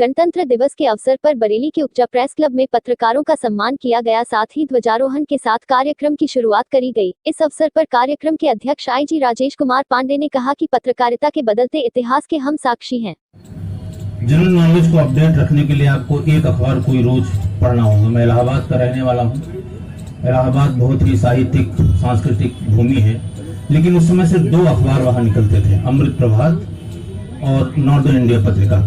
गणतंत्र दिवस के अवसर पर बरेली के उपजा प्रेस क्लब में पत्रकारों का सम्मान किया गया, साथ ही ध्वजारोहण के साथ कार्यक्रम की शुरुआत करी गई। इस अवसर पर कार्यक्रम के अध्यक्ष आईजी राजेश कुमार पांडे ने कहा कि पत्रकारिता के बदलते इतिहास के हम साक्षी हैं। जनरल नॉलेज को अपडेट रखने के लिए आपको एक अखबार कोई रोज पढ़ना होगा। मैं इलाहाबाद का रहने वाला हूँ। इलाहाबाद बहुत ही साहित्यिक सांस्कृतिक भूमि है, लेकिन उस समय सिर्फ 2 अखबार वहाँ निकलते थे, अमृत प्रभात और नॉर्दर्न इंडिया पत्रिका।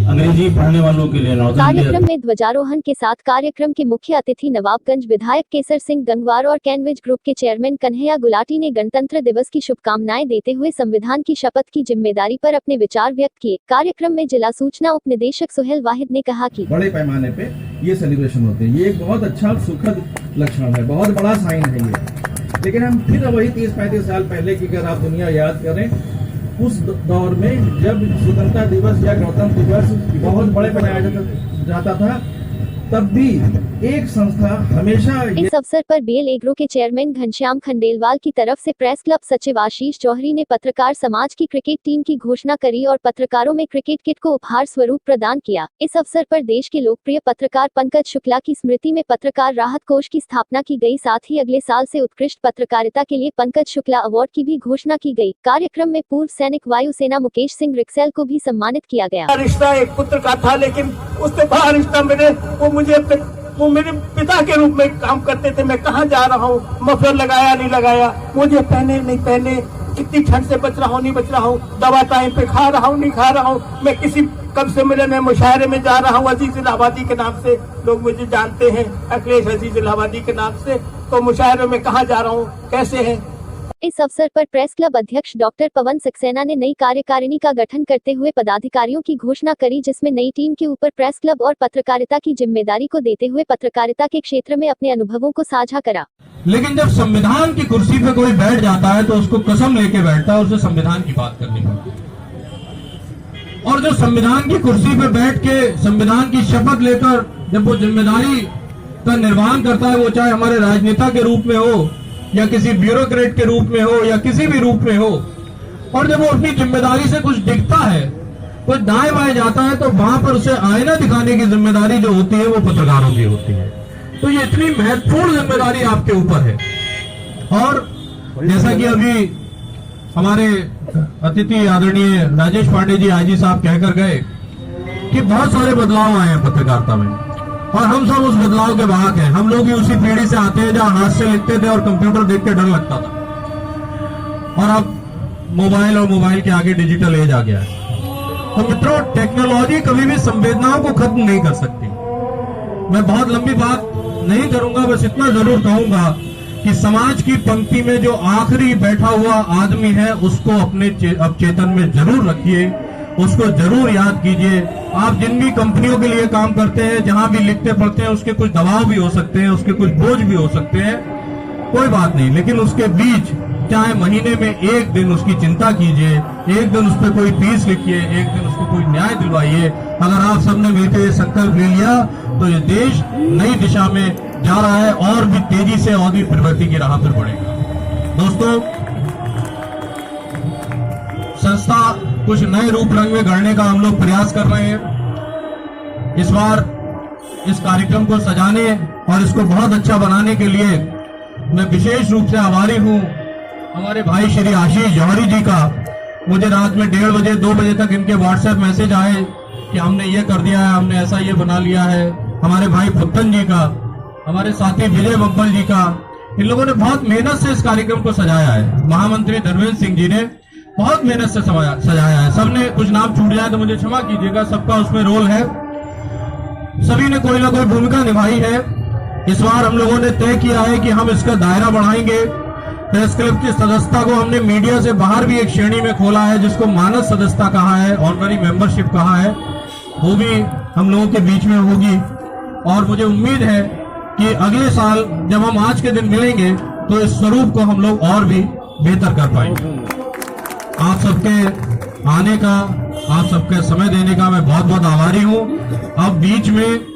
अंग्रेजी पढ़ने वालों के लिए नॉर्दर्न इंडिया। कार्यक्रम में ध्वजारोहण के साथ कार्यक्रम के मुख्य अतिथि नवाबगंज विधायक केसर सिंह गंगवार और कैनविज ग्रुप के चेयरमैन कन्हैया गुलाटी ने गणतंत्र दिवस की शुभकामनाएं देते हुए संविधान की शपथ की जिम्मेदारी पर अपने विचार व्यक्त किए। कार्यक्रम में जिला सूचना उप निदेशक सुहेल वाहिद ने कहा कि बड़े पैमाने पे ये सेलिब्रेशन होते हैं, ये एक बहुत अच्छा सुखद लक्षण है, बहुत बड़ा साइन है ये। लेकिन हम फिर वही 30-35 साल पहले की अगर आप दुनिया याद करें, उस दौर में जब स्वतंत्रता दिवस या गणतंत्र दिवस बहुत बड़े मनाया जाता था, तब भी एक संस्था हमेशा इस अवसर पर बीएल एग्रो के चेयरमैन घनश्याम खंडेलवाल की तरफ से प्रेस क्लब सचिव आशीष जौहरी ने पत्रकार समाज की क्रिकेट टीम की घोषणा करी और पत्रकारों में क्रिकेट किट को उपहार स्वरूप प्रदान किया। इस अवसर पर देश के लोकप्रिय पत्रकार पंकज शुक्ला की स्मृति में पत्रकार राहत कोष की स्थापना की गई। साथ ही अगले साल से उत्कृष्ट पत्रकारिता के लिए पंकज शुक्ला अवार्ड की भी घोषणा की गई। कार्यक्रम में पूर्व सैनिक वायुसेना मुकेश सिंह रिक्सेल को भी सम्मानित किया गया। रिश्ता एक पुत्र का था, लेकिन उससे बड़ा रिश्ता वो मेरे पिता के रूप में काम करते थे। मैं कहाँ जा रहा हूँ, मफलर लगाया नहीं लगाया, मुझे पहने नहीं पहने, कितनी ठंड से बच रहा हूँ नहीं बच रहा हूँ, दवा टाइम पे खा रहा हूँ नहीं खा रहा हूँ, मैं किसी कब से मिले मैं मुशायरे में जा रहा हूँ अजीज इलाहाबादी के नाम से, लोग मुझे जानते हैं अखिलेश अजीज इलाहाबादी के नाम से। तो मुशायरे में कहाँ जा रहा हूँ, कैसे है। इस अवसर पर प्रेस क्लब अध्यक्ष डॉक्टर पवन सक्सेना ने नई कार्यकारिणी का गठन करते हुए पदाधिकारियों की घोषणा करी, जिसमें नई टीम के ऊपर प्रेस क्लब और पत्रकारिता की जिम्मेदारी को देते हुए पत्रकारिता के क्षेत्र में अपने अनुभवों को साझा करा। लेकिन जब संविधान की कुर्सी पे कोई बैठ जाता है तो उसको कसम लेके बैठता है, उसे संविधान की बात करनी पड़ती है। और जो संविधान की कुर्सी पे बैठ के संविधान की शपथ लेकर जब वो जिम्मेदारी का निर्वहन करता है, वो चाहे हमारे राजनेता के रूप में हो या किसी ब्यूरोक्रेट के रूप में हो या किसी भी रूप में हो, और जब वो अपनी जिम्मेदारी से कुछ दिखता है, कुछ दाएं बाएं जाता है, तो वहां पर उसे आईना दिखाने की जिम्मेदारी जो होती है वो पत्रकारों की होती है। तो ये इतनी महत्वपूर्ण जिम्मेदारी आपके ऊपर है। और जैसा कि अभी हमारे अतिथि आदरणीय राजेश पांडे जी आईजी साहब कहकर गए कि बहुत सारे बदलाव आए हैं पत्रकारिता में, और हम सब उस बदलाव के वाहक हैं। हम लोग भी उसी पीढ़ी से आते हैं जहां हाथ से लिखते थे और कंप्यूटर देख के डर लगता था, और अब मोबाइल और मोबाइल के आगे डिजिटल एज आ गया है। तो मित्रों, टेक्नोलॉजी कभी भी संवेदनाओं को खत्म नहीं कर सकती। मैं बहुत लंबी बात नहीं करूंगा, बस इतना जरूर कहूंगा कि समाज की पंक्ति में जो आखिरी बैठा हुआ आदमी है, उसको अपने चेतन में जरूर रखिए, उसको जरूर याद कीजिए। आप जिन भी कंपनियों के लिए काम करते हैं, जहां भी लिखते पढ़ते हैं, उसके कुछ दबाव भी हो सकते हैं, उसके कुछ बोझ भी हो सकते हैं, कोई बात नहीं, लेकिन उसके बीच चाहे महीने में एक दिन उसकी चिंता कीजिए, एक दिन उस पर कोई फीस लिखिए, एक दिन उसको कोई न्याय दिलवाइए। अगर आप सबने मिलकर ये संकल्प ले लिया तो ये देश नई दिशा में जा रहा है और भी तेजी से और भी प्रगति की राह पर बढ़ेगा। दोस्तों, संस्था कुछ नए रूप रंग में गढ़ने का हम लोग प्रयास कर रहे हैं। इस बार इस कार्यक्रम को सजाने और इसको बहुत अच्छा बनाने के लिए मैं विशेष रूप से आभारी हूं हमारे भाई श्री आशीष जौहरी जी का। मुझे रात में 1:30 बजे 2 बजे तक इनके व्हाट्सएप मैसेज आए कि हमने ये कर दिया है, हमने ऐसा ये बना लिया है। हमारे भाई पुत्तन जी का, हमारे साथी विजय बब्बल जी का, इन लोगों ने बहुत मेहनत से इस कार्यक्रम को सजाया है। महामंत्री धर्मेंद्र सिंह जी ने बहुत मेहनत से सजाया है। सबने कुछ नाम छूट जाए तो मुझे क्षमा कीजिएगा, सबका उसमें रोल है, सभी ने कोई ना कोई भूमिका निभाई है। इस बार हम लोगों ने तय किया है कि हम इसका दायरा बढ़ाएंगे। प्रेस क्लब की सदस्यता को हमने मीडिया से बाहर भी एक श्रेणी में खोला है, जिसको मानद सदस्यता कहा है, ऑनरी मेंबरशिप कहा है, वो भी हम लोगों के बीच में होगी। और मुझे उम्मीद है कि अगले साल जब हम आज के दिन मिलेंगे तो इस स्वरूप को हम लोग और भी बेहतर कर पाएंगे। आप सबके आने का, आप सबके समय देने का मैं बहुत बहुत आभारी हूं। अब बीच में